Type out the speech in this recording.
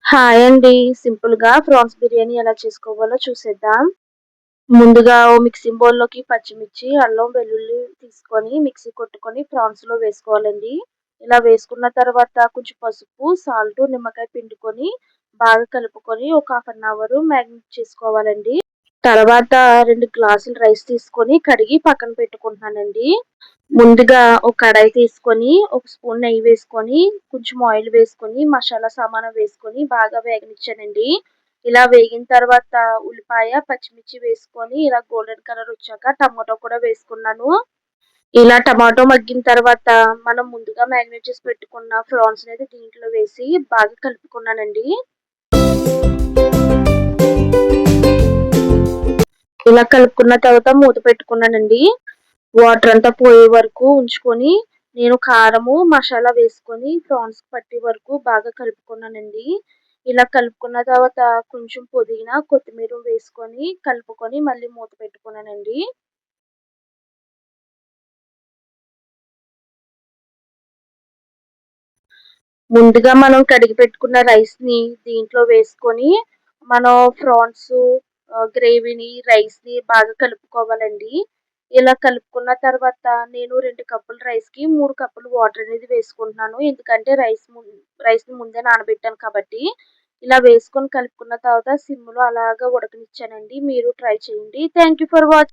Hi అండి. సింపుల్‌గా prawns biryani ఎలా చేసుకోవాలో చూసేద్దాం. ముందుగా ఓ మిక్సింగ్ బౌల్‌లోకి పచ్చిమిర్చి, అల్లం, వెల్లుల్లి తీసుకొని మిక్సీ కొట్టుకొని ప్రాన్స్‌లో వేసుకోవాలండి. ఇలా వేసుకున్న తర్వాత కొంచెం పసుపు, సాల్టు, నిమ్మకాయ పిండుకొని బాగా కలుపుకొని ఒక హాఫ్ అన్ అవర్ మ్యారినేట్ చేసుకోవాలండి. తర్వాత 2 గ్లాసులు రైస్ తీసుకొని కడిగి పక్కన పెట్టుకుంటున్నానండి. ముందుగా ఒక కడాయి తీసుకొని, ఒక స్పూన్ నెయ్యి వేసుకొని, కొంచెం ఆయిల్ వేసుకొని, మసాలా సామాను వేసుకొని బాగా వేగనిచ్చానండి. ఇలా వేగిన తర్వాత ఉల్లిపాయ, పచ్చిమిర్చి వేసుకొని ఇలా గోల్డెన్ కలర్ వచ్చాక టమాటో కూడా వేసుకున్నాను. ఇలా టమాటో మగ్గిన తర్వాత మనం ముందుగా మ్యారినేట్ చేసి పెట్టుకున్న ప్రాన్స్ అనేది దీంట్లో వేసి బాగా కలుపుకున్నానండి. ఇలా కలుపుకున్న తర్వాత మూత పెట్టుకున్నానండి. వాటర్ అంతా పోయే వరకు ఉంచుకొని, నేను కారము, మసాలా వేసుకొని ప్రాన్స్‌కి పట్టే వరకు బాగా కలుపుకున్నానండి. ఇలా కలుపుకున్న తర్వాత కొంచెం పుదీనా, కొత్తిమీర వేసుకొని కలుపుకొని మళ్ళీ మూత పెట్టుకున్నానండి. ముందుగా మనం కడిగి పెట్టుకున్న రైస్‌ని దీంట్లో వేసుకొని, మనం ఫ్రాన్సు గ్రేవీని, రైస్‌ని బాగా కలుపుకోవాలండి. ఇలా కలుపుకున్న తర్వాత నేను 2 కప్పుల రైస్‌కి 3 కప్పులు వాటర్ అనేది వేసుకుంటున్నాను. ఎందుకంటే రైస్‌ని ముందే నానబెట్టాను కాబట్టి. ఇలా వేసుకొని కలుపుకున్న తర్వాత సిమ్‌లో అలాగా ఉడకనిచ్చానండి. మీరు ట్రై చేయండి. Thank you for watching.